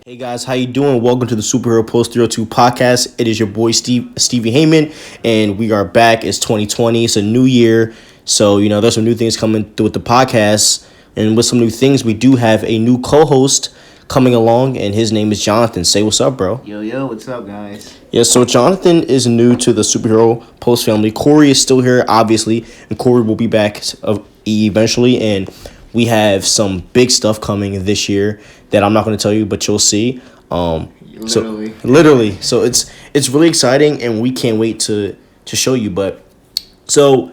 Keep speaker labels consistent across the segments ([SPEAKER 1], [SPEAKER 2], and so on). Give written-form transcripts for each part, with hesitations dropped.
[SPEAKER 1] Hey guys, how you doing? Welcome to the Superhero Post 302 podcast. It is your boy Stevie Heyman, and we are back. It's 2020. It's a new year, so there's some new things coming through with the podcast, and with some new things, we do have a new co-host coming along, and his name is Jonathan. Say what's up, bro.
[SPEAKER 2] Yo, what's up, guys?
[SPEAKER 1] Yeah, so Jonathan is new to the Superhero Post family. Corey is still here, obviously, and Corey will be back eventually, and we have some big stuff coming this year that I'm not going to tell you, but you'll see.
[SPEAKER 2] Literally.
[SPEAKER 1] So it's really exciting, and we can't wait to show you. But so,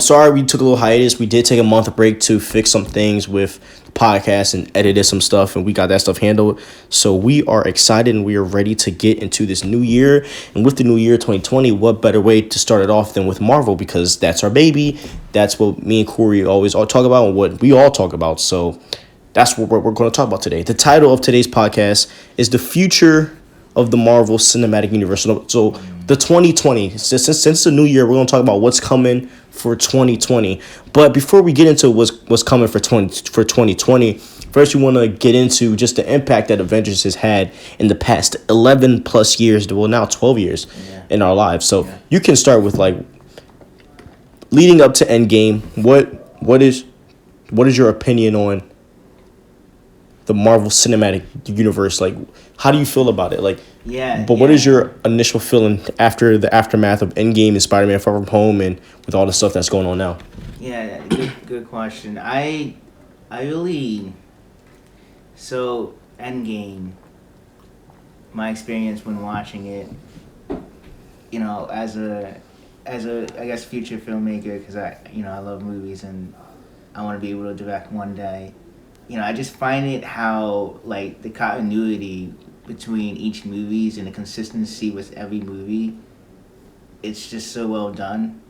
[SPEAKER 1] sorry we took a little hiatus. We did take a month break to fix some things with the podcast and edited some stuff, and we got that stuff handled. So we are excited and we are ready to get into this new year. And with the new year 2020, what better way to start it off than with Marvel, because that's our baby. That's what me and Corey always all talk about and what we all talk about. So that's what we're going to talk about today. The title of today's podcast is The Future of the Marvel Cinematic Universe. So the 2020, since the new year, we're going to talk about what's coming for 2020. But before we get into what's coming for 2020, first we want to get into just the impact that Avengers has had in the past 11 plus years, well now 12 years in our lives. So you can start with leading up to Endgame. What is your opinion on the Marvel Cinematic Universe? How do you feel about it? What is your initial feeling after the aftermath of Endgame and Spider-Man Far From Home and with all the stuff that's going on now?
[SPEAKER 2] Yeah, good question. So Endgame, my experience when watching it, as a I guess future filmmaker, because I love movies and I want to be able to direct one day. I just find it how, the continuity between each movies and the consistency with every movie, it's just so well done.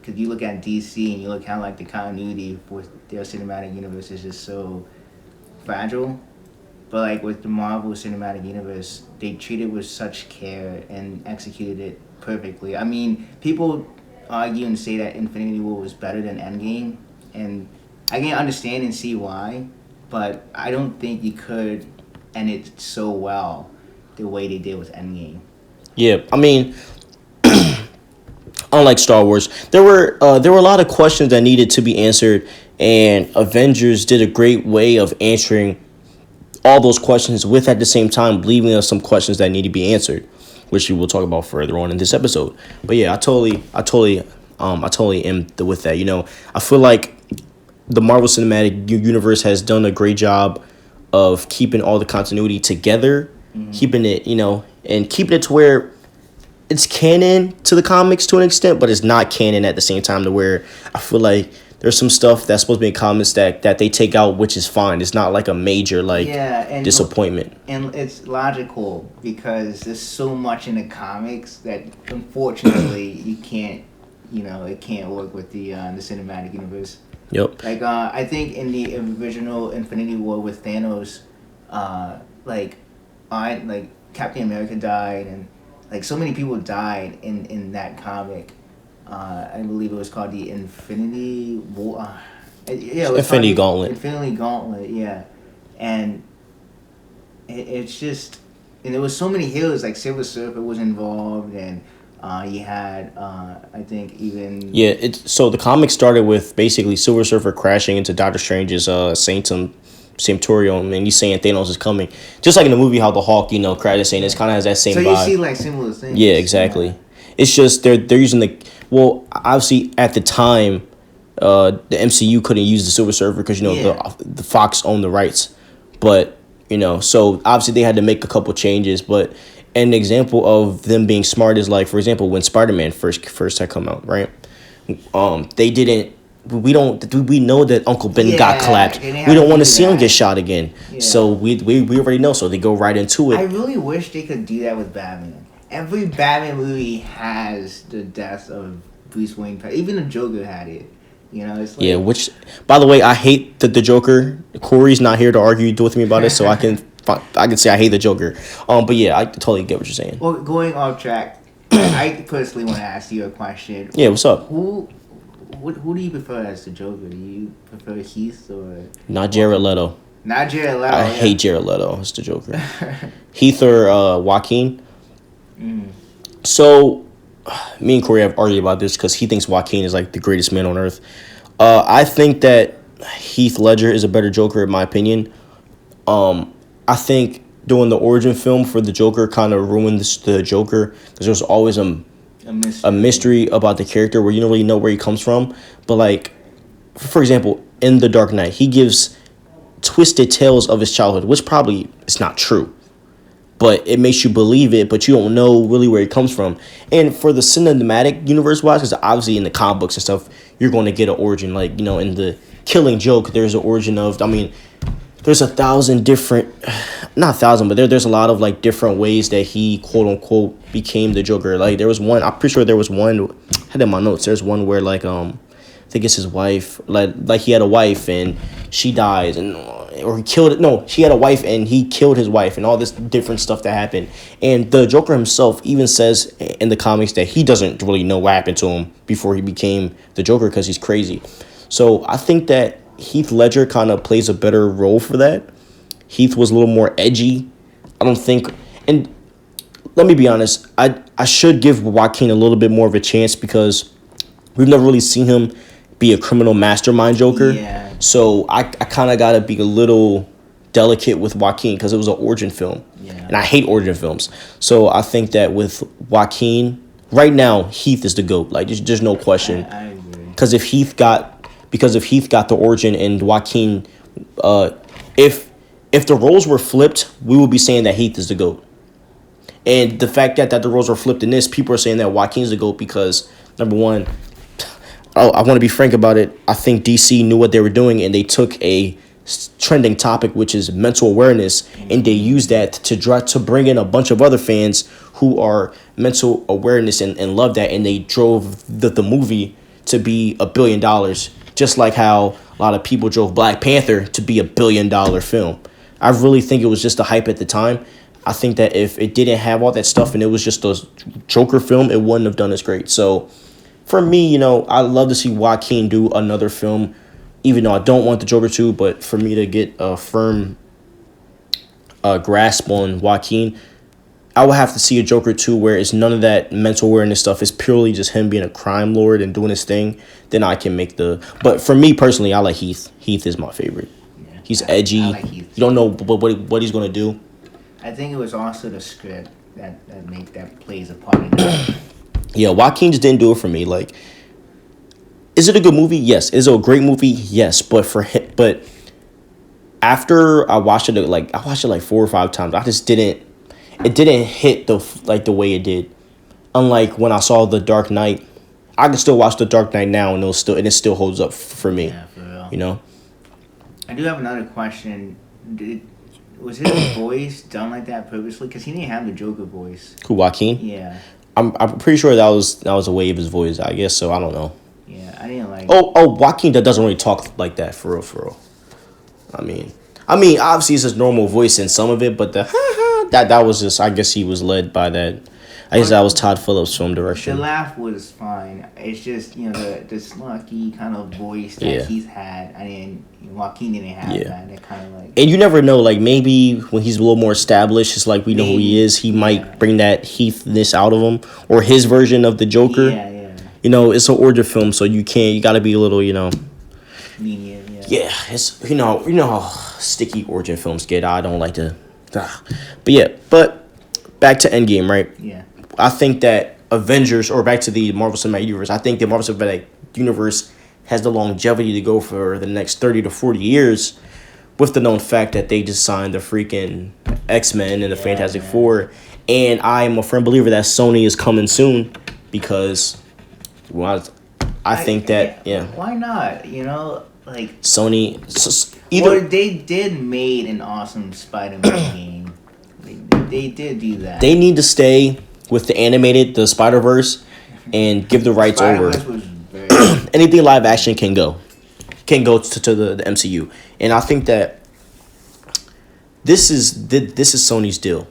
[SPEAKER 2] Because you look at DC and you look how, the continuity with their cinematic universe is just so fragile. But, with the Marvel Cinematic Universe, they treated it with such care and executed it perfectly. I mean, people argue and say that Infinity War was better than Endgame, and I can understand and see why. But I don't think you could end it so well the way they did with Endgame.
[SPEAKER 1] Yeah, I mean, unlike Star Wars, there were a lot of questions that needed to be answered, and Avengers did a great way of answering all those questions with, at the same time, leaving us some questions that need to be answered, which we will talk about further on in this episode. But yeah, I totally am with that. I feel like the Marvel Cinematic Universe has done a great job of keeping all the continuity together, keeping it, and keeping it to where it's canon to the comics to an extent, but it's not canon at the same time, to where I feel like there's some stuff that's supposed to be in comics that they take out, which is fine. It's not like a major disappointment.
[SPEAKER 2] And it's logical because there's so much in the comics that unfortunately you can't, it can't work with the cinematic universe.
[SPEAKER 1] Yep.
[SPEAKER 2] I think in the original Infinity War with Thanos, Captain America died, and so many people died in that comic. I believe it was called the Infinity War.
[SPEAKER 1] Infinity Gauntlet.
[SPEAKER 2] Infinity Gauntlet, yeah, and it's just, and there was so many heroes, like Silver Surfer was involved, and you had, I think, even...
[SPEAKER 1] Yeah, so the comic started with basically Silver Surfer crashing into Doctor Strange's Sanctorium, and he's saying Thanos is coming. Just like in the movie, how the Hulk, crashes, saying it kind of has that same vibe.
[SPEAKER 2] So you see, similar things.
[SPEAKER 1] Yeah, exactly. Yeah. It's just they're using obviously at the time, the MCU couldn't use the Silver Surfer because, the Fox owned the rights. But, so obviously they had to make a couple changes, but... An example of them being smart is for example, when Spider-Man first had come out, right? They didn't. We know that Uncle Ben got clapped. We don't want to see him get shot again. Yeah. So we already know. So they go right into it.
[SPEAKER 2] I really wish they could do that with Batman. Every Batman movie has the death of Bruce Wayne. Even the Joker had it. It's
[SPEAKER 1] which, by the way, I hate the Joker. Corey's not here to argue with me about it, so I can say I hate the Joker. But yeah, I totally get what you're saying.
[SPEAKER 2] Well, going off track, I personally want to ask you a question.
[SPEAKER 1] Yeah, what's up?
[SPEAKER 2] Who do you prefer as the Joker? Do you prefer Heath or...
[SPEAKER 1] Not Jared Leto.
[SPEAKER 2] Not Jared Leto.
[SPEAKER 1] I hate Jared Leto as the Joker. Heath or Joaquin. So, me and Corey have argued about this because he thinks Joaquin is like the greatest man on earth. I think that Heath Ledger is a better Joker in my opinion. I think doing the origin film for the Joker kind of ruined the Joker because there's always a mystery about the character where you don't really know where he comes from. But like, for example, in The Dark Knight, he gives twisted tales of his childhood, which probably is not true. But it makes you believe it, but you don't know really where it comes from. And for the cinematic universe-wise, because obviously in the comic books and stuff, you're going to get an origin. Like, you know, in the Killing Joke, there's an origin of, I mean, there's 1,000 different, not 1,000, but there's a lot of, like, different ways that he, quote-unquote, became the Joker. Like, there was one, I'm pretty sure there was one, I had it in my notes, there's one where, like, I think it's his wife, like he had a wife and she dies, or he killed it. No, she had a wife and he killed his wife, and all this different stuff that happened. And the Joker himself even says in the comics that he doesn't really know what happened to him before he became the Joker because he's crazy. So I think that Heath Ledger kind of plays a better role for that. Heath was a little more edgy. I don't think, and let me be honest, I should give Joaquin a little bit more of a chance because we've never really seen him be a criminal mastermind Joker.
[SPEAKER 2] Yeah.
[SPEAKER 1] So I kind of got to be a little delicate with Joaquin because it was an origin film.
[SPEAKER 2] Yeah.
[SPEAKER 1] And I hate origin films. So I think that with Joaquin, right now, Heath is the GOAT. Like, there's no question.
[SPEAKER 2] I agree.
[SPEAKER 1] Because if Heath got the origin and Joaquin, if the roles were flipped, we would be saying that Heath is the GOAT. And the fact that the roles were flipped in this, people are saying that Joaquin's the GOAT because, number one, I want to be frank about it. I think DC knew what they were doing, and they took a trending topic, which is mental awareness, and they used that to bring in a bunch of other fans who are mental awareness and love that, and they drove the movie to be $1 billion, just like how a lot of people drove Black Panther to be $1 billion film. I really think it was just a hype at the time. I think that if it didn't have all that stuff and it was just a Joker film, it wouldn't have done as great. So for me, you know, I love to see Joaquin do another film, even though I don't want the Joker to, but for me to get a firm grasp on Joaquin, I would have to see a Joker 2 where it's none of that mental awareness stuff. It's purely just him being a crime lord and doing his thing. Then I can make But for me personally, I like Heath. Heath is my favorite. Yeah, he's edgy. I like Heath. You don't know what he's going to do.
[SPEAKER 2] I think it was also the script that plays a part in it.
[SPEAKER 1] Yeah, Joaquin just didn't do it for me. Like, is it a good movie? Yes. Is it a great movie? Yes. But after I watched it like 4 or 5 times, it didn't hit the way it did. Unlike when I saw The Dark Knight, I can still watch The Dark Knight now and it still holds up for me.
[SPEAKER 2] Yeah, for real.
[SPEAKER 1] You know?
[SPEAKER 2] I do have another question. Was his voice done like that purposely? Because he didn't have the Joker voice.
[SPEAKER 1] Who, Joaquin?
[SPEAKER 2] Yeah.
[SPEAKER 1] I'm pretty sure that was a way of his voice, I guess, so I don't know.
[SPEAKER 2] Yeah, I didn't like
[SPEAKER 1] Joaquin that doesn't really talk like that for real. I mean obviously it's his normal voice in some of it, but that was just, I guess he was led by that. I guess that was Todd Phillips' film direction.
[SPEAKER 2] The laugh was fine. It's just, you know, the snarky kind of voice that Heath had. Joaquin didn't have that. That kind of like. And
[SPEAKER 1] you never know, like maybe when he's a little more established, it's like we know who he is. He might bring that Heathness out of him, or his version of the Joker.
[SPEAKER 2] Yeah.
[SPEAKER 1] You know, it's an origin film, so you got to be a little, you know.
[SPEAKER 2] Lenient.
[SPEAKER 1] Yeah, it's you know how sticky origin films get. I don't like to. But back to Endgame, right?
[SPEAKER 2] Yeah.
[SPEAKER 1] I think that Avengers, or back to the Marvel Cinematic Universe, I think the Marvel Cinematic Universe has the longevity to go for the next 30 to 40 years, with the known fact that they just signed the freaking X-Men and the Fantastic Four. And I'm a firm believer that Sony is coming soon because I think that,
[SPEAKER 2] Why not? You know, like
[SPEAKER 1] Sony,
[SPEAKER 2] they did made an awesome Spider-Man game. They did do that.
[SPEAKER 1] They need to stay with the Spider-Verse, and give the rights over. Anything live action can go to the MCU, and I think that this is Sony's deal.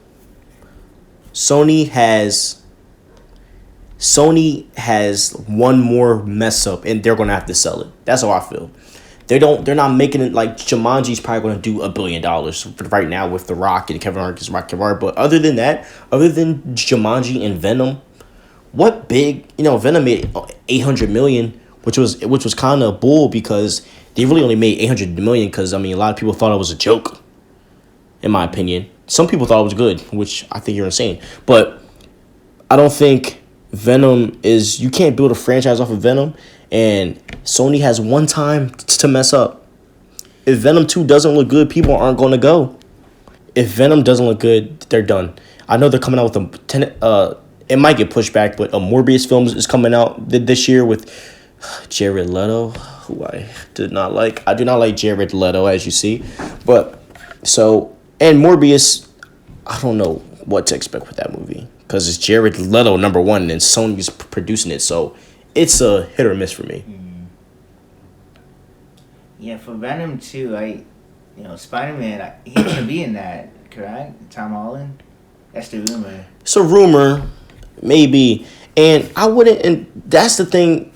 [SPEAKER 1] Sony has one more mess up, and they're gonna have to sell it. That's how I feel. They're not making it like Jumanji's probably going to do $1 billion right now with The Rock and Kevin Hart is Kevin Hart. But other than that, other than Jumanji and Venom, what big Venom made 800 million, which was kind of bull because they really only made 800 million because I mean a lot of people thought it was a joke. In my opinion, some people thought it was good, which I think you're insane. But I don't think Venom is. You can't build a franchise off of Venom, and Sony has one time to mess up. If Venom 2 doesn't look good, people aren't going to go. If Venom doesn't look good, they're done. I know they're coming out with it might get pushed back, but a Morbius film is coming out this year with Jared Leto, who I did not like. I do not like Jared Leto, as you see. But, and Morbius, I don't know what to expect with that movie. Because it's Jared Leto, number one, and Sony's producing it. So, it's a hit or miss for me.
[SPEAKER 2] Yeah, for Venom 2, Spider-Man, he's going to be in that, correct? Tom Holland? That's the rumor.
[SPEAKER 1] It's a rumor, maybe. And I wouldn't, and that's the thing,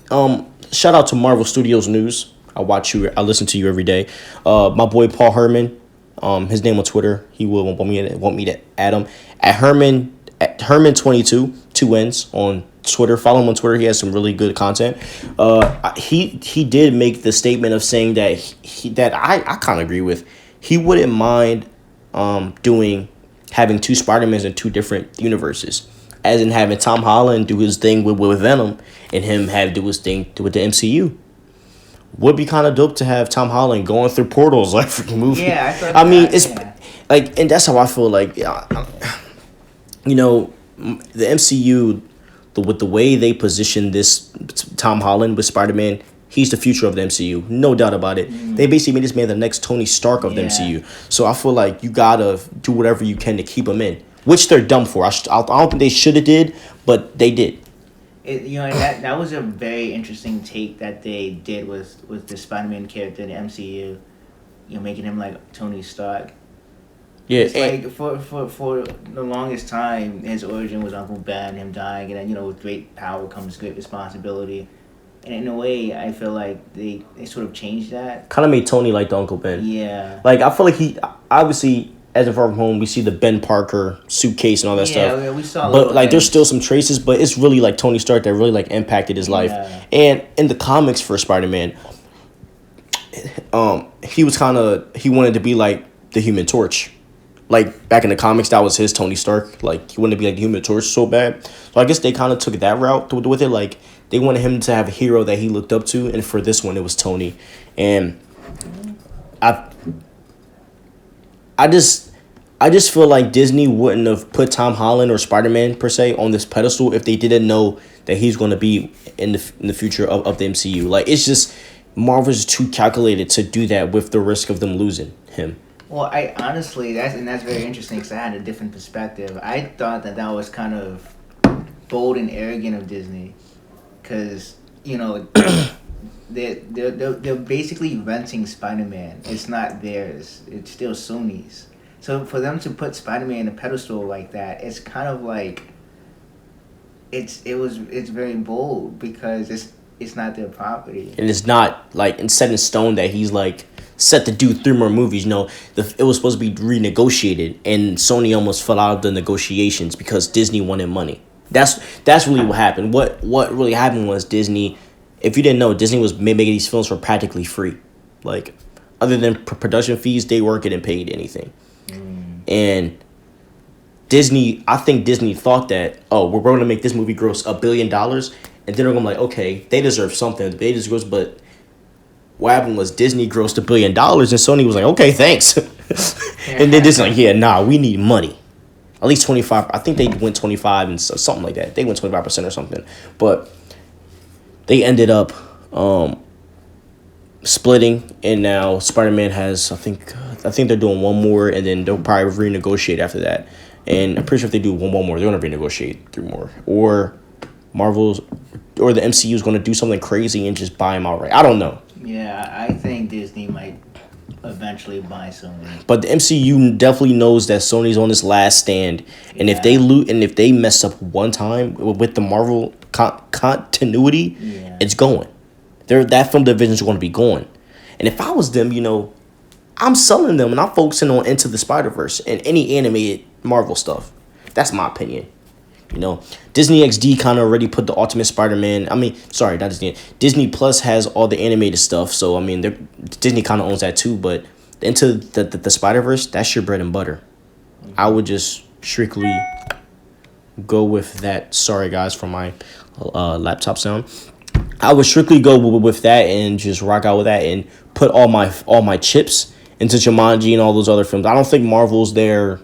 [SPEAKER 1] shout out to Marvel Studios News. I listen to you every day. My boy Paul Herman, his name on Twitter, he will want me to add him. At Herman22, 2 N's on Twitter. Follow him on Twitter. He has some really good content. He did make the statement of saying that I kind of agree with. He wouldn't mind having 2 Spider-Mans in 2 different universes. As in having Tom Holland do his thing with Venom and him do his thing with the MCU. Would be kind of dope to have Tom Holland going through portals like for the movie.
[SPEAKER 2] Yeah, I thought
[SPEAKER 1] like, and that's how I feel like, the MCU, with the way they position this Tom Holland with Spider-Man, he's the future of the MCU, no doubt about it. They basically made this man the next Tony Stark of the MCU. So I feel like you gotta do whatever you can to keep him in, which they're dumb for. I don't think they should have did, but they did.
[SPEAKER 2] That was a very interesting take that they did with the Spider-Man character in the MCU. Making him like Tony Stark. Yeah, it's like for the longest time, his origin was Uncle Ben, him dying, and then with great power comes great responsibility. And in a way, I feel like they sort of changed that.
[SPEAKER 1] Kind of made Tony like the Uncle Ben.
[SPEAKER 2] Yeah.
[SPEAKER 1] Like I feel like he obviously. As of Far From Home, we see the Ben Parker suitcase and all that stuff.
[SPEAKER 2] Yeah, we saw.
[SPEAKER 1] But like, there's still some traces. But it's really like Tony Stark that really like impacted his life. And in the comics for Spider-Man, he wanted to be like the Human Torch. Like back in the comics, that was his Tony Stark. Like he wanted to be like the Human Torch so bad. So I guess they kind of took that route with it. Like they wanted him to have a hero that he looked up to, and for this one, it was Tony. And I just feel like Disney wouldn't have put Tom Holland or Spider-Man per se on this pedestal if they didn't know that he's going to be in the future of the MCU. Like it's just Marvel's too calculated to do that with the risk of them losing him.
[SPEAKER 2] Well, I honestly that's very interesting because I had a different perspective. I thought that was kind of bold and arrogant of Disney, because They're basically renting Spider-Man. It's not theirs. It's still Sony's. So for them to put Spider-Man in a pedestal like that, it's kind of like it's very bold because it's not their property.
[SPEAKER 1] And it's not like set in stone that he's like set to do 3 more movies. It was supposed to be renegotiated, and Sony almost fell out of the negotiations because Disney wanted money. That's really what happened. What really happened was Disney. If you didn't know, Disney was making these films for practically free. Like, other than production fees, they weren't getting paid anything. And I think Disney thought that, we're going to make this movie gross $1 billion. And then they're going to be like, okay, they deserve something. They deserve, but what happened was Disney grossed $1 billion, and Sony was like, okay, thanks. And then Disney's like, yeah, nah, we need money. At least 25. I think they went 25 and something like that. They went 25% or something. But they ended up splitting, and now Spider-Man has, I think they're doing one more, and then they'll probably renegotiate after that. And I'm pretty sure if they do one more, they're going to renegotiate 3 more. Or Marvel's, or the MCU is going to do something crazy and just buy them outright. I don't know.
[SPEAKER 2] Yeah, I think Disney might eventually buy Sony.
[SPEAKER 1] But the MCU definitely knows that Sony's on this last stand, and if they mess up one time with the Marvel continuity, it's going. That film division is going to be going, And if I was them, I'm selling them and I'm focusing on Into the Spider-Verse and any animated Marvel stuff. That's my opinion. Disney XD kind of already put the Ultimate Spider-Man. I mean, sorry, not Disney. Disney Plus has all the animated stuff, so I mean, Disney kind of owns that too. But Into the Spider-Verse, that's your bread and butter. I would just strictly go with that. Sorry, guys, for my laptop sound. I would strictly go with that and just rock out with that and put all my chips into Jumanji and all those other films. I don't think Marvel's their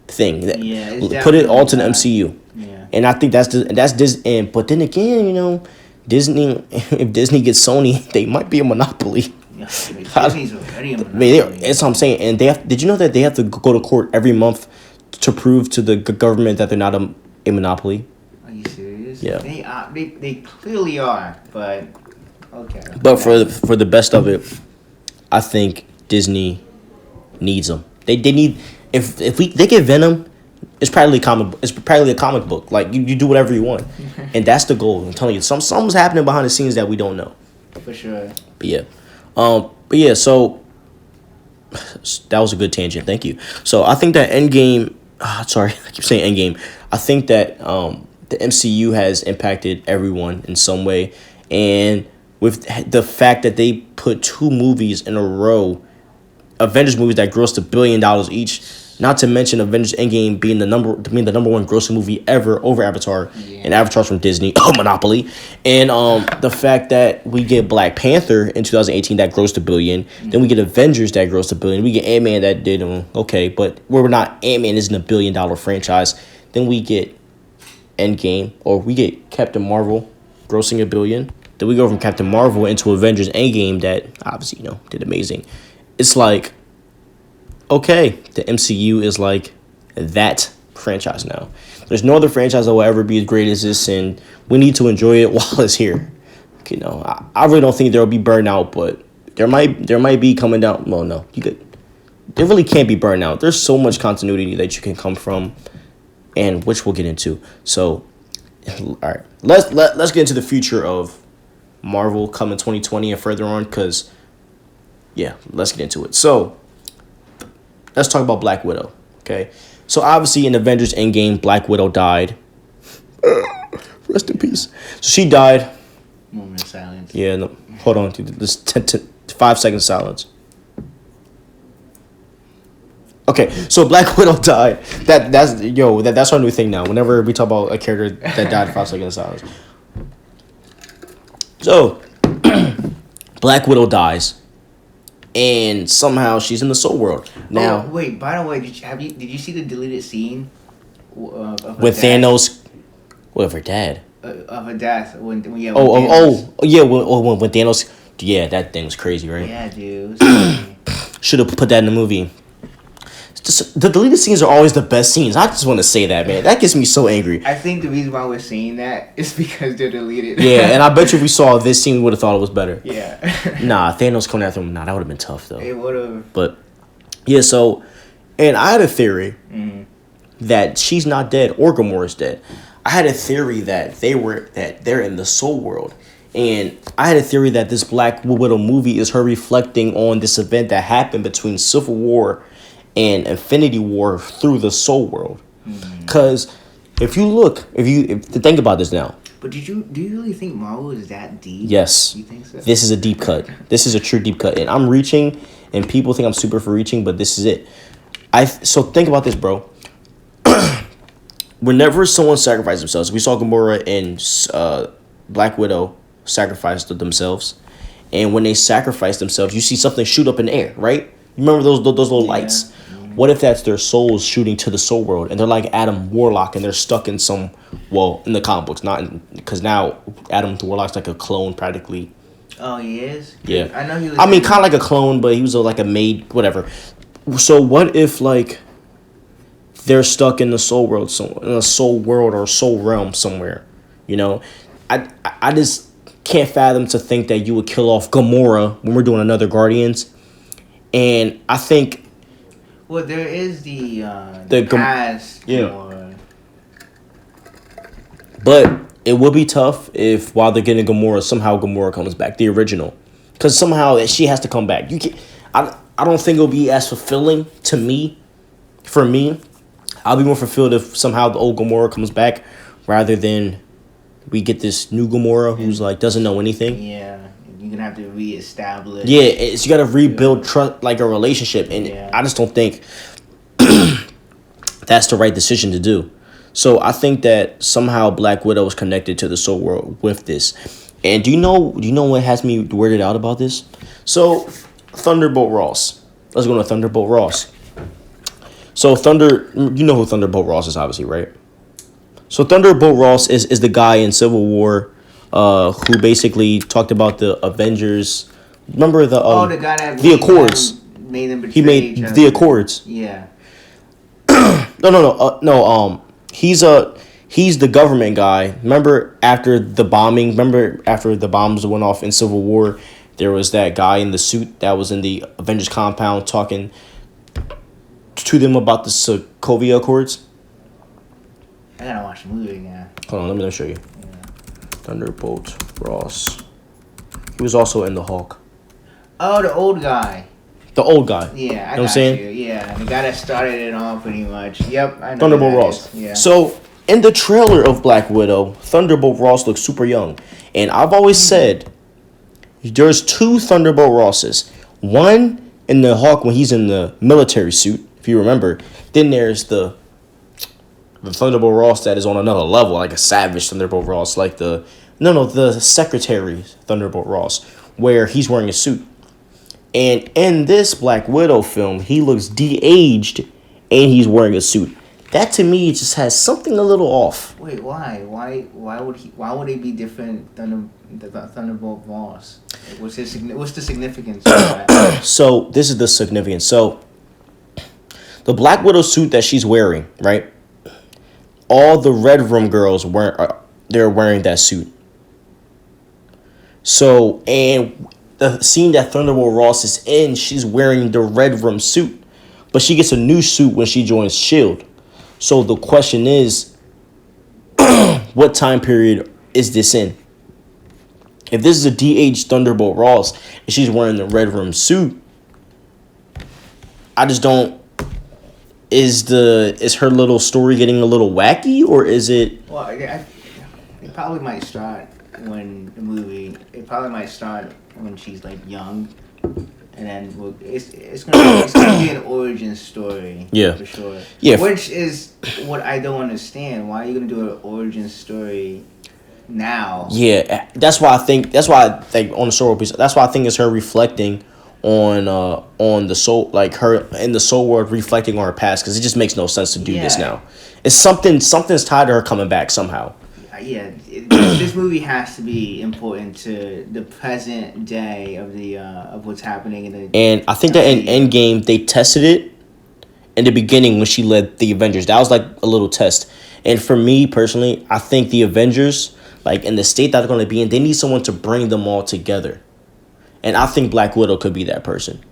[SPEAKER 1] thing.
[SPEAKER 2] Yeah,
[SPEAKER 1] put it all to the MCU.
[SPEAKER 2] Yeah.
[SPEAKER 1] And I think that's Disney. But then again, Disney. If Disney gets Sony, they might be a monopoly.
[SPEAKER 2] Yeah, Disney's already a monopoly.
[SPEAKER 1] I mean, that's what I'm saying. And did you know that they have to go to court every month to prove to the government that they're not a monopoly?
[SPEAKER 2] Are you serious?
[SPEAKER 1] Yeah.
[SPEAKER 2] They clearly are, but okay.
[SPEAKER 1] But for the best of it, I think Disney needs them. They need if they get Venom, it's practically a comic book. Like you do whatever you want, and that's the goal. I'm telling you, something's happening behind the scenes that we don't know.
[SPEAKER 2] For sure.
[SPEAKER 1] But yeah. So that was a good tangent. Thank you. So I think that Endgame. Sorry, I keep saying Endgame. I think that the MCU has impacted everyone in some way, and with the fact that they put 2 movies in a row, Avengers movies that grossed $1 billion each. Not to mention Avengers Endgame being the number 1 grossing movie ever over Avatar, and Avatar's from Disney, Monopoly, and the fact that we get Black Panther in 2018 that grossed $1 billion, then we get Avengers that grossed $1 billion, we get Ant-Man that did okay, but we're not Ant-Man isn't $1 billion franchise. Then we get Endgame, or we get Captain Marvel grossing $1 billion. Then we go from Captain Marvel into Avengers Endgame that obviously did amazing. It's like, okay, the MCU is like that franchise now. There's no other franchise that will ever be as great as this, and we need to enjoy it while it's here. I really don't think there will be burnout, but there might be coming down. Well, no, there really can't be burnout. There's so much continuity that you can come from, and which we'll get into. So, all right, let's get into the future of Marvel coming 2020 and further on, because yeah, let's get into it. So let's talk about Black Widow, okay? So obviously in Avengers Endgame, Black Widow died. Rest in peace. So she died.
[SPEAKER 2] Moment of silence.
[SPEAKER 1] Yeah, no, hold on. This 5 seconds silence. Okay, so Black Widow died. That's our new thing now. Whenever we talk about a character that died, 5 seconds silence. So Black Widow dies. And somehow she's in the Soul World now.
[SPEAKER 2] Oh, wait, by the way, did you see the deleted scene
[SPEAKER 1] with Thanos with her dad?
[SPEAKER 2] Of her death when
[SPEAKER 1] when Thanos, yeah, that thing was crazy, right?
[SPEAKER 2] Yeah, dude.
[SPEAKER 1] Should have put that in the movie. The deleted scenes are always the best scenes. I just want to say that, man. That gets me so angry.
[SPEAKER 2] I think the reason why we're saying that is because they're deleted.
[SPEAKER 1] Yeah, and I bet you if we saw this scene, we would have thought it was better.
[SPEAKER 2] Yeah.
[SPEAKER 1] Nah, Thanos coming after him. Nah, that would have been tough, though.
[SPEAKER 2] It would have.
[SPEAKER 1] But, yeah, so, and I had a theory that she's not dead or Gamora's dead. I had a theory that they're in the Soul World. And I had a theory that this Black Widow movie is her reflecting on this event that happened between Civil War and Infinity War through the Soul World. Because if you think about this now.
[SPEAKER 2] But do you really think Marvel is that deep?
[SPEAKER 1] Yes.
[SPEAKER 2] You think so?
[SPEAKER 1] This is a deep cut. This is a true deep cut. And I'm reaching, and people think I'm super for reaching, but this is it. So think about this, bro. Whenever someone sacrifices themselves, we saw Gamora and Black Widow sacrifice themselves. And when they sacrifice themselves, you see something shoot up in the air, right? You remember those little lights? What if that's their souls shooting to the Soul World, and they're like Adam Warlock, and they're stuck in in the comic books, because now Adam Warlock's like a clone practically.
[SPEAKER 2] Oh, he is?
[SPEAKER 1] Yeah.
[SPEAKER 2] I know he was.
[SPEAKER 1] I mean, kind of like a clone, but he was like a maid, whatever. So what if they're stuck in the Soul World, in a Soul World or Soul Realm somewhere? I just can't fathom to think that you would kill off Gamora when we're doing another Guardians, and I think.
[SPEAKER 2] Well, there is the past.
[SPEAKER 1] Yeah. But it would be tough if while they're getting Gamora, somehow Gamora comes back, the original. because somehow she has to come back. You can I don't think it'll be as fulfilling to me. For me, I'll be more fulfilled if somehow the old Gamora comes back, rather than we get this new Gamora who's like doesn't know anything.
[SPEAKER 2] Yeah, you're gonna have to reestablish.
[SPEAKER 1] Yeah, you got to rebuild trust, like a relationship, and I just don't think that's the right decision to do. So I think that somehow Black Widow is connected to the Soul World with this. And do you know what has me weirded out about this? So Thunderbolt Ross. Let's go to Thunderbolt Ross. So you know who Thunderbolt Ross is, obviously, right? So Thunderbolt Ross is the guy in Civil War, who basically talked about the Avengers. Remember the
[SPEAKER 2] the guy that
[SPEAKER 1] the Accords.
[SPEAKER 2] Made them betray
[SPEAKER 1] He made
[SPEAKER 2] each other.
[SPEAKER 1] the Accords.
[SPEAKER 2] Yeah.
[SPEAKER 1] No. He's the government guy. Remember after the bombing? Remember after the bombs went off in Civil War, there was that guy in the suit that was in the Avengers compound talking to them about the Sokovia Accords.
[SPEAKER 2] I gotta watch the movie again.
[SPEAKER 1] Hold on, let me show you.
[SPEAKER 2] Yeah.
[SPEAKER 1] Thunderbolt Ross. He was also in the Hulk.
[SPEAKER 2] Oh, the old guy.
[SPEAKER 1] The old guy.
[SPEAKER 2] Yeah, I
[SPEAKER 1] know what
[SPEAKER 2] got
[SPEAKER 1] I'm saying?
[SPEAKER 2] you. Yeah, the guy that started it all, pretty much. Yep, I know.
[SPEAKER 1] Thunderbolt Ross.
[SPEAKER 2] Yeah.
[SPEAKER 1] So in the trailer of Black Widow, Thunderbolt Ross looks super young, and I've always said there's two Thunderbolt Rosses. One in the Hulk when he's in the military suit, if you remember. Then there's the Thunderbolt Ross that is on another level, like a savage Thunderbolt Ross, like the Secretary Thunderbolt Ross, where he's wearing a suit. And in this Black Widow film, he looks de-aged and he's wearing a suit. That to me just has something a little off.
[SPEAKER 2] Wait, why? Why would he be different than the Thunderbolt Ross? Like, what's the significance of that?
[SPEAKER 1] So this is the significance. So the Black Widow suit that she's wearing, right? All the Red Room girls they're wearing that suit. So, and the scene that Thunderbolt Ross is in, she's wearing the Red Room suit. But she gets a new suit when she joins S.H.I.E.L.D. So the question is, what time period is this in? If this is a de-aged Thunderbolt Ross and she's wearing the Red Room suit, I just don't... Is her little story getting a little wacky, or is it...
[SPEAKER 2] Well, it probably might start when the movie... It probably might start when she's, like, young. And then it's gonna be an origin story.
[SPEAKER 1] Yeah.
[SPEAKER 2] For sure.
[SPEAKER 1] Yeah.
[SPEAKER 2] Which is what I don't understand. Why are you gonna do an origin story now?
[SPEAKER 1] Yeah, that's why I think on the soul piece. That's why I think it's her reflecting on the soul, like her in the soul world reflecting on her past, because it just makes no sense to do this now. It's something's tied to her coming back somehow.
[SPEAKER 2] Yeah, this movie has to be important to the present day of what's happening in the.
[SPEAKER 1] And I think that in Endgame they tested it in the beginning when she led the Avengers. That was like a little test. And for me personally, I think the Avengers, like in the state that they're going to be in, they need someone to bring them all together. And I think Black Widow could be that person.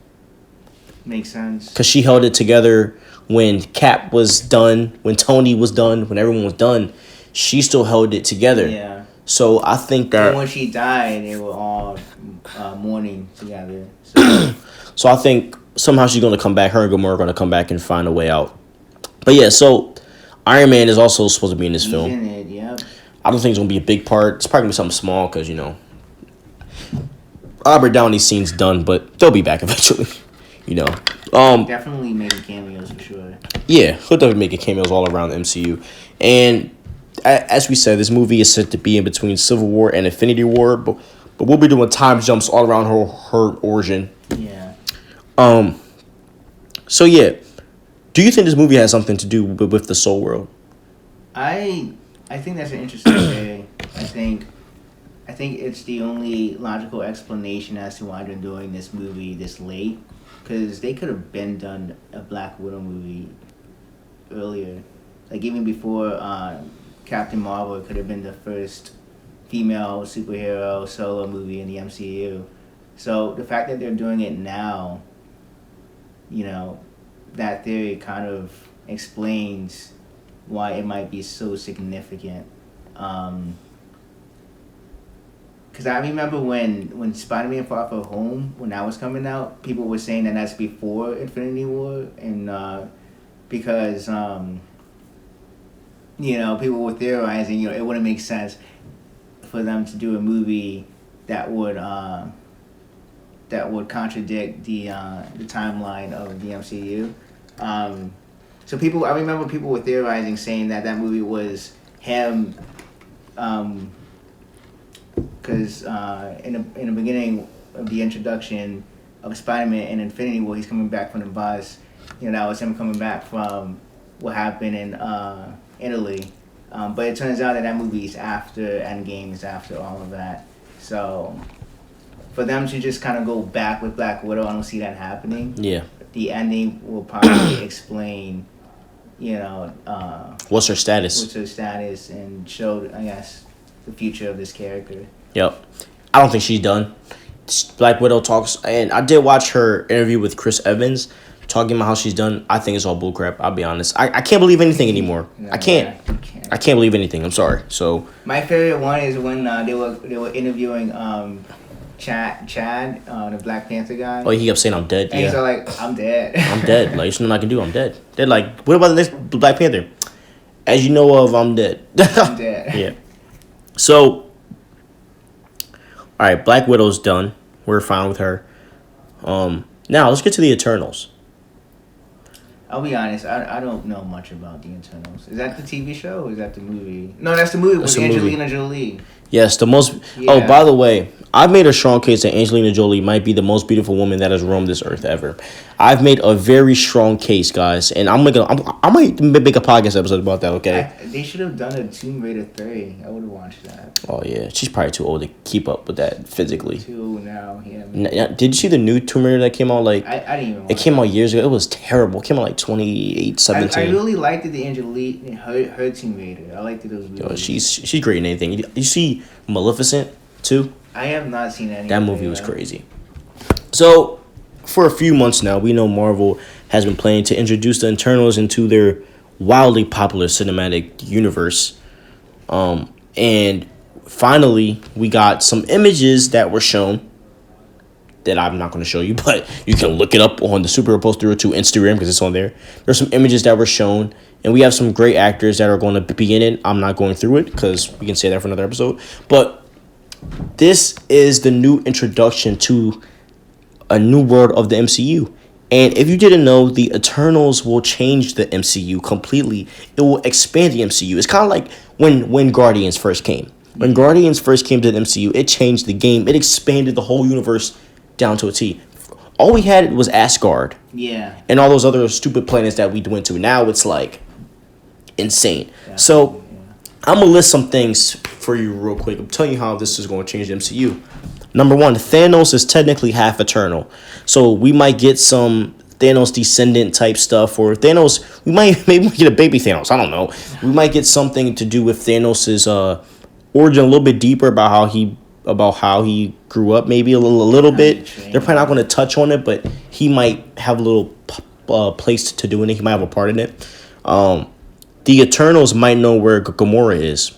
[SPEAKER 2] Makes sense.
[SPEAKER 1] Because she held it together when Cap was done, when Tony was done, when everyone was done. She still held it together.
[SPEAKER 2] Yeah.
[SPEAKER 1] So I think that...
[SPEAKER 2] And when she died, they were all mourning together.
[SPEAKER 1] So I think somehow she's going to come back. Her and Gamora are going to come back and find a way out. But yeah, so Iron Man is also supposed to be in this film.
[SPEAKER 2] In it, yep.
[SPEAKER 1] I don't think it's going to be a big part. It's probably going to be something small because, Robert Downey's scene's done, but they'll be back eventually.
[SPEAKER 2] Definitely making cameos for sure.
[SPEAKER 1] Yeah, he'll definitely making cameos all around the MCU. And as we said, this movie is set to be in between Civil War and Infinity War, but we'll be doing time jumps all around her origin.
[SPEAKER 2] Yeah.
[SPEAKER 1] So yeah, do you think this movie has something to do with the Soul World?
[SPEAKER 2] I think that's an interesting theory. I think it's the only logical explanation as to why they're doing this movie this late. Because they could have been done a Black Widow movie earlier. Like, even before Captain Marvel, it could have been the first female superhero solo movie in the MCU. So, the fact that they're doing it now, that theory kind of explains why it might be so significant. Because because I remember when Spider-Man Far From Home, when that was coming out, people were saying that that's before Infinity War, and because people were theorizing, it wouldn't make sense for them to do a movie that would contradict the timeline of the MCU. So I remember people were theorizing, saying that movie was him, because in the beginning of the introduction of Spider-Man in Infinity War, he's coming back from the bus. That was him coming back from what happened in Italy. But it turns out that movie is after Endgame, is after all of that. So for them to just kind of go back with Black Widow, I don't see that happening.
[SPEAKER 1] Yeah.
[SPEAKER 2] The ending will probably explain,
[SPEAKER 1] what's her status?
[SPEAKER 2] What's her status, and show, I guess, the future of this character.
[SPEAKER 1] Yep. I don't think she's done. Black Widow talks, and I did watch her interview with Chris Evans talking about how she's done. I think it's all bullcrap. I'll be honest. I can't believe anything anymore.
[SPEAKER 2] No,
[SPEAKER 1] I can't.
[SPEAKER 2] Yeah, you can't.
[SPEAKER 1] I can't believe anything. I'm sorry. So
[SPEAKER 2] my favorite one is when they were interviewing Chad, the Black Panther guy.
[SPEAKER 1] he kept saying I'm dead.
[SPEAKER 2] And he's all like, I'm dead.
[SPEAKER 1] I'm dead. Like, there's nothing I can do. I'm dead. They're like, what about the next Black Panther? As you know of, I'm dead.
[SPEAKER 2] I'm dead.
[SPEAKER 1] Yeah. So, all right, Black Widow's done. We're fine with her. Now let's get to the Eternals.
[SPEAKER 2] I'll be honest, I don't know much about the Eternals. Is that the TV show or is that the movie? No, that's the movie with Angelina Jolie.
[SPEAKER 1] Yes, the most... Yeah. Oh, by the way, I've made a strong case that Angelina Jolie might be the most beautiful woman that has roamed this earth ever. I've made a very strong case, guys, and I might make a podcast episode about that, okay?
[SPEAKER 2] They should have done a Tomb Raider 3. I would have watched that.
[SPEAKER 1] Oh, yeah. She's probably too old to keep up with that physically.
[SPEAKER 2] Too now, yeah.
[SPEAKER 1] Did you see the new Tomb Raider that came out?
[SPEAKER 2] I didn't even watch
[SPEAKER 1] it. It came out years ago. It was terrible. It came out like 2017.
[SPEAKER 2] I really liked the Angelina, her Tomb Raider. I liked those movies.
[SPEAKER 1] Yo, she's great in anything. You see Maleficent, too?
[SPEAKER 2] I have not seen any.
[SPEAKER 1] That movie was crazy. So, for a few months now, we know Marvel has been planning to introduce the Eternals into their wildly popular cinematic universe. And finally, we got some images that were shown that I'm not going to show you, but you can look it up on the Superhero Poster to Instagram because it's on there. There's some images that were shown, and we have some great actors that are going to be in it. I'm not going through it because we can say that for another episode. But this is the new introduction to a new world of the MCU. And if you didn't know, the Eternals will change the MCU completely. It will expand the MCU. It's kind of like when Guardians first came. When Guardians first came to the MCU, it changed the game. It expanded the whole universe down to a T. All we had was Asgard.
[SPEAKER 2] Yeah.
[SPEAKER 1] And all those other stupid planets that we went to. Now it's like insane. Yeah. So I'm going to list some things for you real quick. I'm telling you how this is going to change the MCU. Number one, Thanos is technically half Eternal. So we might get some Thanos descendant type stuff, or Thanos, maybe get a baby Thanos. I don't know. We might get something to do with Thanos' origin a little bit deeper about how he grew up, maybe a little bit. They're probably not going to touch on it, but he might have a little place to do in it. He might have a part in it. The Eternals might know where Gamora is.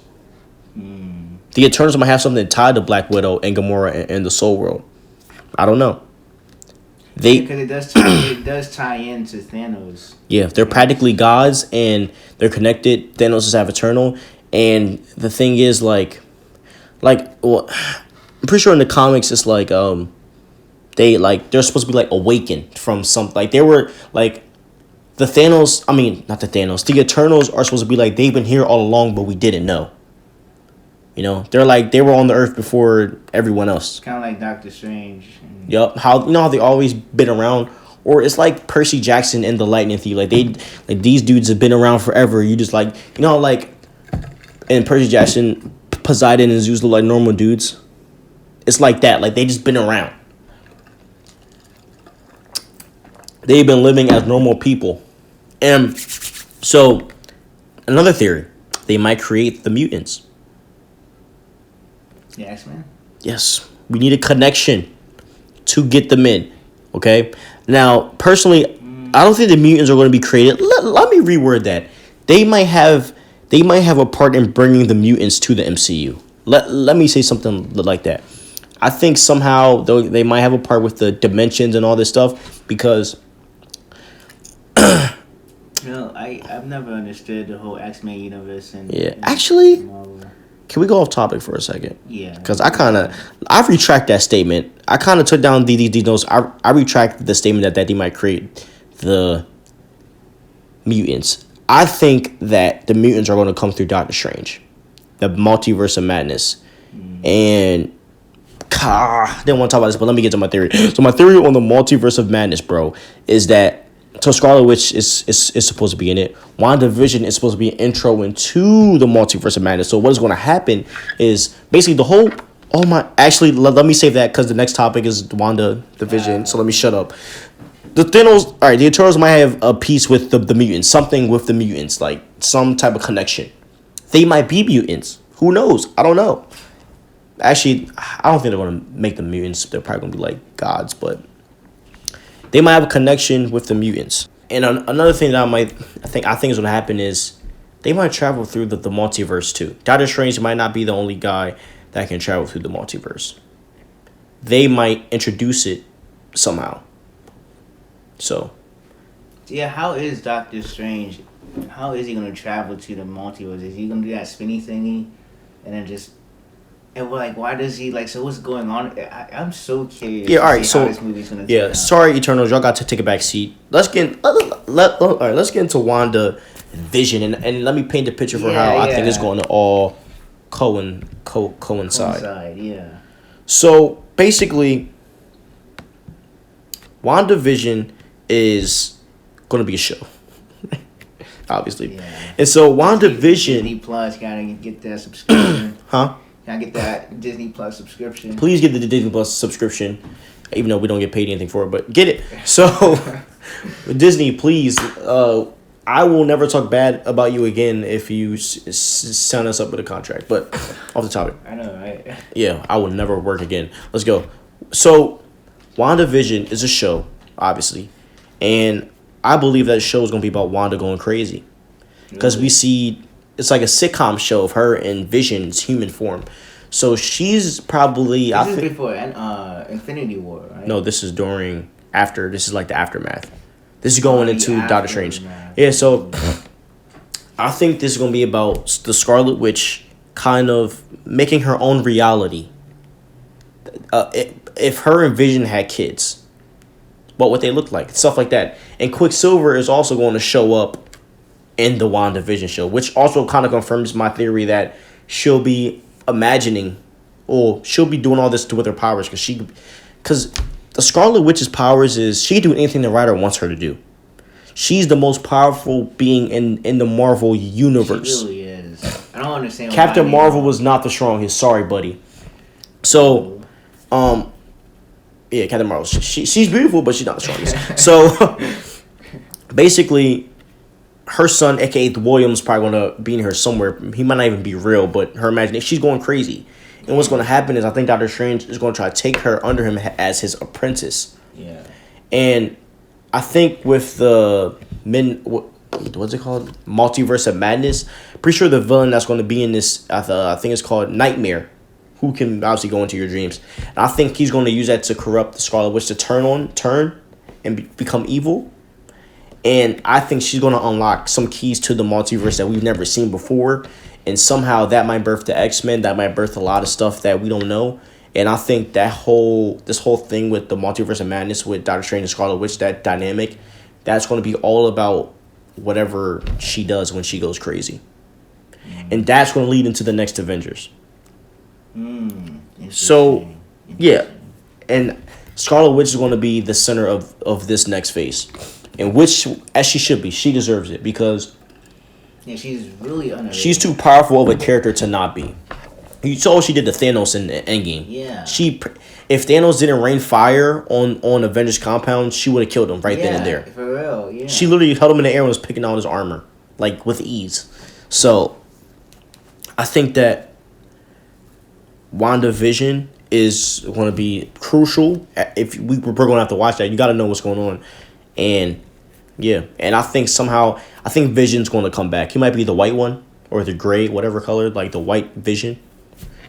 [SPEAKER 1] The Eternals might have something tied to Black Widow and Gamora and the Soul World. I don't know.
[SPEAKER 2] Because it does tie into Thanos.
[SPEAKER 1] Yeah, they're practically gods and they're connected. Thanos is half Eternal, and the thing is, well, I'm pretty sure in the comics it's like they're supposed to be like awakened from something. Like they were like the Thanos. I mean, not the Thanos. The Eternals are supposed to be like they've been here all along, but we didn't know. You know, they're like they were on the Earth before everyone else.
[SPEAKER 2] Kind of like Doctor Strange.
[SPEAKER 1] Yup. How they always been around, or it's like Percy Jackson and the Lightning Thief. Like these dudes have been around forever. You just like in Percy Jackson, Poseidon and Zeus look like normal dudes. It's like that. Like they just been around. They've been living as normal people, and so another theory, they might create the mutants.
[SPEAKER 2] The X-Men?
[SPEAKER 1] Yes. We need a connection to get them in. Okay? Now, personally, I don't think the mutants are going to be created. Let me reword that. They might have a part in bringing the mutants to the MCU. Let me say something like that. I think somehow they might have a part with the dimensions and all this stuff because
[SPEAKER 2] No, I've never understood the whole X-Men universe and
[SPEAKER 1] yeah. Actually,
[SPEAKER 2] Marvel.
[SPEAKER 1] can we go off topic for a second?
[SPEAKER 2] Yeah.
[SPEAKER 1] Because I retract that statement. I kind of took down these notes. I retract the statement that they might create the mutants. I think that the mutants are going to come through Doctor Strange, the multiverse of madness, and I didn't want to talk about this, but let me get to my theory. So my theory on the multiverse of madness, bro, is that so Scarlet Witch is supposed to be in it. WandaVision is supposed to be an intro into the multiverse of madness. So what is going to happen is basically the whole. Oh my! Actually, let me save that because the next topic is WandaVision. So let me shut up. The Thanos, all right. The Eternals might have a piece with the mutants, something with the mutants, like some type of connection. They might be mutants. Who knows? I don't know. Actually, I don't think they're gonna make the mutants. They're probably gonna be like gods, but they might have a connection with the mutants. And another thing that I think is gonna happen is they might travel through the multiverse too. Doctor Strange might not be the only guy that can travel through the multiverse. They might introduce it somehow. So.
[SPEAKER 2] Yeah, how is Doctor Strange? How is he gonna travel to the multiverse? Is he gonna do that spinny thingy, and then just? And we're like, why does he like? So what's going on? I'm so curious.
[SPEAKER 1] Yeah, all right. So
[SPEAKER 2] how this movie's gonna
[SPEAKER 1] yeah,
[SPEAKER 2] turn out.
[SPEAKER 1] sorry, Eternals, y'all got to take a back seat. Let's get all right. Let's get into WandaVision and let me paint the picture for how I think it's going to all coincide.
[SPEAKER 2] Coincide, yeah.
[SPEAKER 1] So basically, WandaVision is going to be a show, obviously,
[SPEAKER 2] Yeah.
[SPEAKER 1] and so WandaVision.
[SPEAKER 2] Disney Plus gotta get that subscription.
[SPEAKER 1] Huh?
[SPEAKER 2] Can I get that Disney Plus subscription?
[SPEAKER 1] Please get the Disney Plus subscription, even though we don't get paid anything for it, but get it. So, Disney, please, I will never talk bad about you again if you sign us up with a contract. But off the topic.
[SPEAKER 2] I know, right?
[SPEAKER 1] Yeah, I will never work again. Let's go. So, WandaVision is a show, obviously, and I believe that show is going to be about Wanda going crazy. Because we see, it's like a sitcom show of her in Vision's human form. So she's probably...
[SPEAKER 2] This is before Infinity War, right?
[SPEAKER 1] No, this is after. This is like the aftermath. This is going into Doctor Strange.
[SPEAKER 2] Aftermath.
[SPEAKER 1] Yeah, so I think this is going to be about the Scarlet Witch kind of making her own reality. If her and Vision had kids, what would they look like? Stuff like that. And Quicksilver is also going to show up in the WandaVision show, which also kind of confirms my theory that she'll be imagining, or she'll be doing all this with her powers, because the Scarlet Witch's powers is she can do anything the writer wants her to do. She's the most powerful being in the Marvel universe.
[SPEAKER 2] She really is. I don't understand.
[SPEAKER 1] Captain Marvel was not the strongest. Sorry, buddy. So, yeah, Captain Marvel. She's beautiful, but she's not the strongest. So, basically, her son, aka the Williams, probably gonna be in here somewhere. He might not even be real, but her imagination, she's going crazy. And what's gonna happen is I think Doctor Strange is gonna try to take her under him as his apprentice.
[SPEAKER 2] Yeah.
[SPEAKER 1] And I think with the what's it called? Multiverse of Madness. Pretty sure the villain that's gonna be in this, I think it's called Nightmare, who can obviously go into your dreams. And I think he's gonna use that to corrupt the Scarlet Witch to turn and become evil. And I think she's going to unlock some keys to the multiverse that we've never seen before. And somehow that might birth the X-Men. That might birth a lot of stuff that we don't know. And I think this whole thing with the multiverse of madness with Doctor Strange and Scarlet Witch, that dynamic, that's going to be all about whatever she does when she goes crazy. And that's going to lead into the next Avengers. So, yeah. And Scarlet Witch is going to be the center of this next phase. And which, as she should be, she deserves it because
[SPEAKER 2] she's really underrated.
[SPEAKER 1] She's too powerful of a character to not be. You saw what she did to Thanos in Endgame.
[SPEAKER 2] Yeah.
[SPEAKER 1] If Thanos didn't rain fire on Avengers compound, she would have killed him right then and there.
[SPEAKER 2] For real, yeah.
[SPEAKER 1] She literally held him in the air and was picking out his armor, like with ease. So, I think that WandaVision is going to be crucial. If we're going to have to watch that, you got to know what's going on. And yeah, and I think Vision's going to come back. He might be the white one or the gray, whatever color, like the white Vision.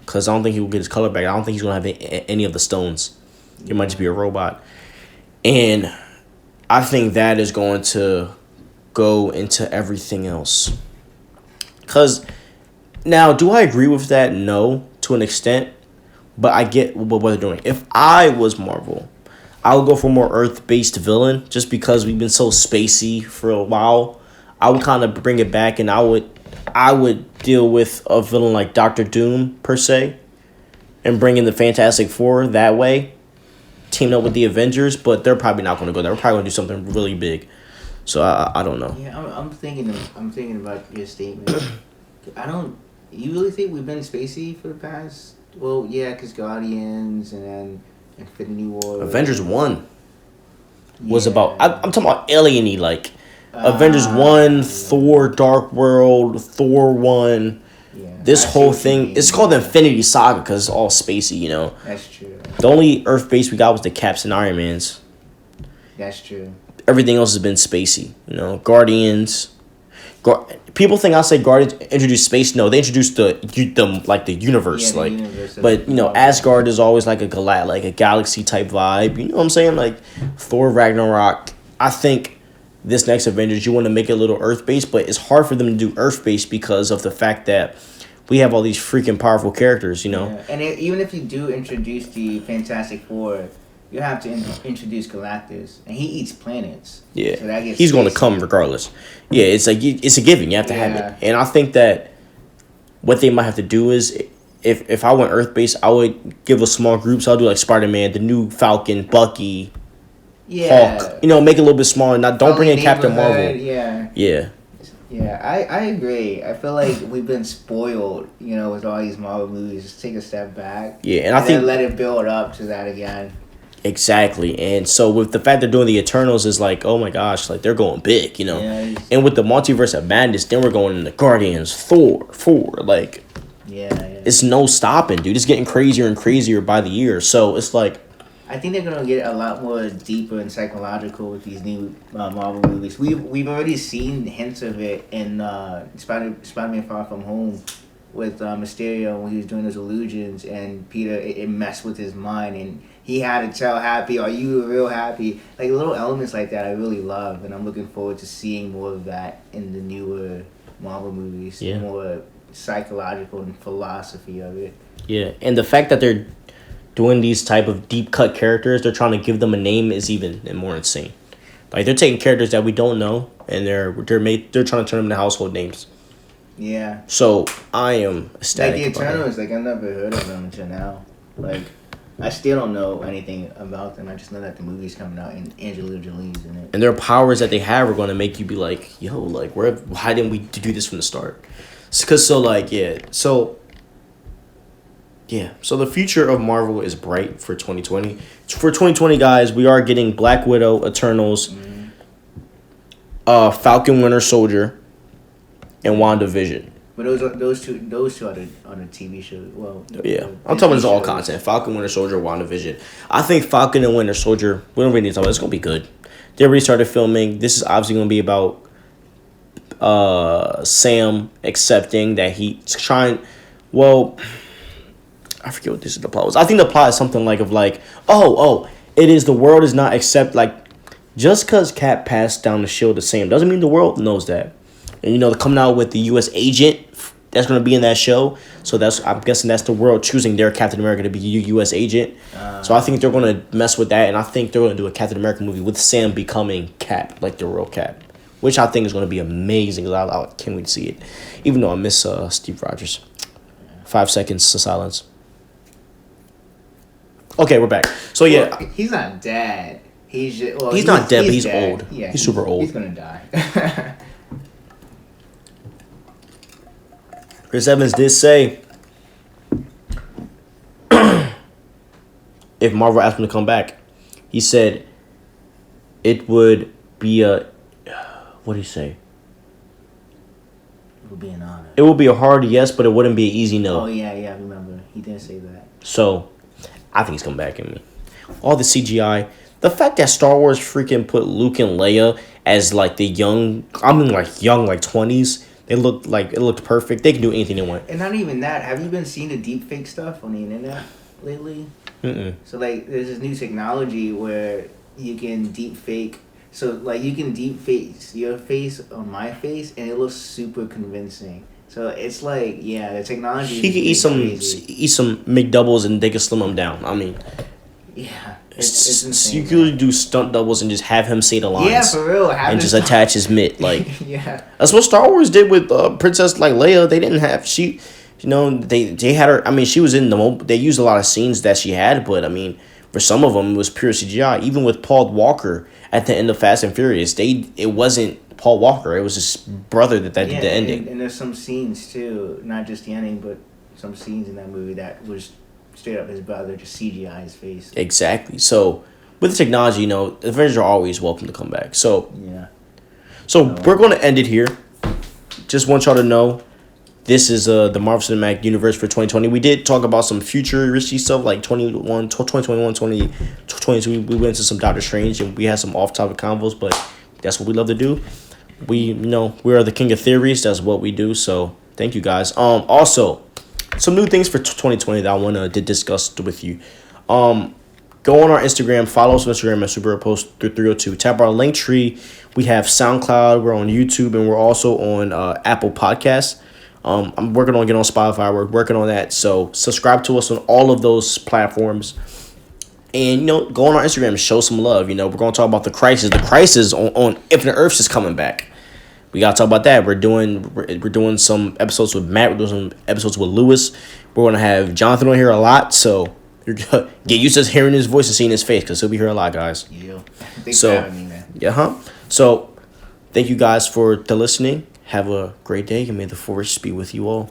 [SPEAKER 1] because I don't think he will get his color back. I don't think he's gonna have any of the stones. He might just be a robot, and I think that is going to go into everything else. Because now, do I agree with that? No, to an extent, but I get what they're doing. If I was Marvel, I would go for a more Earth-based villain, just because we've been so spacey for a while. I would kind of bring it back, and I would deal with a villain like Doctor Doom per se, and bring in the Fantastic Four that way, teaming up with the Avengers. But they're probably not going to go there. We're probably going to do something really big. So I don't know.
[SPEAKER 2] Yeah, I'm thinking about your statement. You really think we've been spacey for the past? Well, yeah, because Guardians and then Infinity War.
[SPEAKER 1] Avengers 1 was about. I'm talking about alien-y, like Avengers 1, Thor, Dark World, Thor 1.
[SPEAKER 2] Yeah,
[SPEAKER 1] this whole thing, it's called the Infinity Saga because it's all spacey, you know.
[SPEAKER 2] That's true.
[SPEAKER 1] The only Earth base we got was the Caps and Iron Mans.
[SPEAKER 2] That's true.
[SPEAKER 1] Everything else has been spacey, you know. Guardians. People think I say Guardians introduced space. No, they introduced the universe,
[SPEAKER 2] yeah, the universe
[SPEAKER 1] but you know, Asgard is always like a galaxy type vibe. You know what I'm saying? Like Thor Ragnarok. I think this next Avengers, you want to make it a little Earth based, but it's hard for them to do Earth based because of the fact that we have all these freaking powerful characters. You know,
[SPEAKER 2] and even if you do introduce the Fantastic Four, you have to introduce Galactus, and he eats planets.
[SPEAKER 1] Yeah,
[SPEAKER 2] so that gets
[SPEAKER 1] he's going to come regardless. Yeah, it's like it's a given. You have to have it, and I think that what they might have to do is, if I went Earth based, I would give a small group. So I'll do like Spider-Man, the new Falcon, Bucky, Hulk. You know, make it a little bit smaller. Don't bring in Captain Marvel.
[SPEAKER 2] Yeah, I agree. I feel like we've been spoiled, you know, with all these Marvel movies. Just take a step back.
[SPEAKER 1] Yeah, and I think
[SPEAKER 2] then let it build up to that again.
[SPEAKER 1] Exactly. And so with the fact they're doing the Eternals is like, oh my gosh, like they're going big, you know.
[SPEAKER 2] Yeah,
[SPEAKER 1] and with the Multiverse of Madness, then we're going into Guardians, Thor, like it's no stopping, dude. It's getting crazier and crazier by the year. So it's like
[SPEAKER 2] I think they're gonna get a lot more deeper and psychological with these new Marvel movies. We've already seen hints of it in Spider-Man Far From Home with Mysterio when he was doing those illusions, and Peter it messed with his mind, and he had to tell Happy, "Are you real Happy?" Like little elements like that, I really love, and I'm looking forward to seeing more of that in the newer Marvel movies.
[SPEAKER 1] Yeah.
[SPEAKER 2] More psychological and philosophy of it.
[SPEAKER 1] Yeah, and the fact that they're doing these type of deep cut characters, they're trying to give them a name is even more insane. Like they're taking characters that we don't know, and they're trying to turn them into household names.
[SPEAKER 2] Yeah.
[SPEAKER 1] So I am ecstatic.
[SPEAKER 2] Like the Eternals, like I've never heard of them until now. Like I still don't know anything about them. I just know that the movie's coming out and Angelina Jolie's in it.
[SPEAKER 1] And their powers that they have are going to make you be like, yo, like why didn't we do this from the start? So the future of Marvel is bright for 2020. For 2020, guys, we are getting Black Widow, Eternals, Falcon Winter Soldier, and WandaVision.
[SPEAKER 2] But those two are the TV show. Well,
[SPEAKER 1] yeah, I'm talking about this all content. Falcon Winter Soldier, WandaVision. I think Falcon and Winter Soldier, we don't really need to talk about it. It's gonna be good. They already started filming. This is obviously gonna be about Sam accepting that he's trying. Well, I forget what this is the plot was. I think the plot is something like it is the world is not accept like just because Cap passed down the shield to Sam doesn't mean the world knows that. And, you know, they're coming out with the U.S. agent that's going to be in that show. So I'm guessing that's the world choosing their Captain America to be a U.S. agent. So I think they're going to mess with that. And I think they're going to do a Captain America movie with Sam becoming Cap, like the real Cap. Which I think is going to be amazing. I can't wait to see it. Even though I miss Steve Rogers. 5 seconds of silence. Okay, we're back. So, yeah.
[SPEAKER 2] Well, he's not dead. He's
[SPEAKER 1] not dead, but he's
[SPEAKER 2] dead.
[SPEAKER 1] old.
[SPEAKER 2] Yeah,
[SPEAKER 1] he's super old.
[SPEAKER 2] He's going to die.
[SPEAKER 1] Chris Evans did say if Marvel asked him to come back, he said it would be a what did he say?
[SPEAKER 2] It would be an honor.
[SPEAKER 1] It would be a hard yes, but it wouldn't be an easy no.
[SPEAKER 2] Oh yeah, I remember. He did say that.
[SPEAKER 1] So I think he's coming back in me. All the CGI. The fact that Star Wars freaking put Luke and Leia as like the young, like 20s. They looked like it looked perfect. They can do anything they want.
[SPEAKER 2] And not even that. Have you been seeing the deep fake stuff on the internet lately?
[SPEAKER 1] Mm-mm.
[SPEAKER 2] So like, there's this new technology where you can deep fake. So like, you can deep face your face on my face, and it looks super convincing. So it's like, yeah, the technology.
[SPEAKER 1] He could eat some McDoubles and they could slim him down. I mean,
[SPEAKER 2] yeah, it's insane.
[SPEAKER 1] you could do stunt doubles and just have him say the lines.
[SPEAKER 2] Yeah, for real.
[SPEAKER 1] And just attach his mitt. Like,
[SPEAKER 2] yeah.
[SPEAKER 1] That's what Star Wars did with Princess like Leia. They didn't have they had her. I mean, she was in they used a lot of scenes that she had, but I mean, for some of them it was pure CGI. Even with Paul Walker at the end of Fast and Furious, it wasn't Paul Walker. It was his brother that did the ending.
[SPEAKER 2] And there's some scenes too, not just the ending, but some scenes in that movie that was straight up his brother, just CGI his face.
[SPEAKER 1] Exactly. So with the technology, Avengers are always welcome to come back. So
[SPEAKER 2] yeah.
[SPEAKER 1] So we're going to end it here. Just want y'all to know, this is the Marvel Cinematic Universe for 2020. We did talk about some futuristic stuff like 2021, 2022. We went into some Doctor Strange and we had some off-topic convos, but that's what we love to do. We are the king of theories. That's what we do. So thank you guys. Also, some new things for 2020 that I want to discuss with you. Go on our Instagram. Follow us on Instagram at SuperPost302. Tap our link tree. We have SoundCloud. We're on YouTube, and we're also on Apple Podcasts. I'm working on getting on Spotify. We're working on that. So subscribe to us on all of those platforms. And, go on our Instagram and show some love. We're going to talk about the crisis. The crisis on Infinite Earths is coming back. We got to talk about that. We're doing some episodes with Matt. We're doing some episodes with Lewis. We're going to have Jonathan on here a lot. So get used to hearing his voice and seeing his face because he'll be here a lot, guys.
[SPEAKER 2] Yeah. Thanks for having me, man.
[SPEAKER 1] Yeah, So thank you guys for listening. Have a great day and may the force be with you all.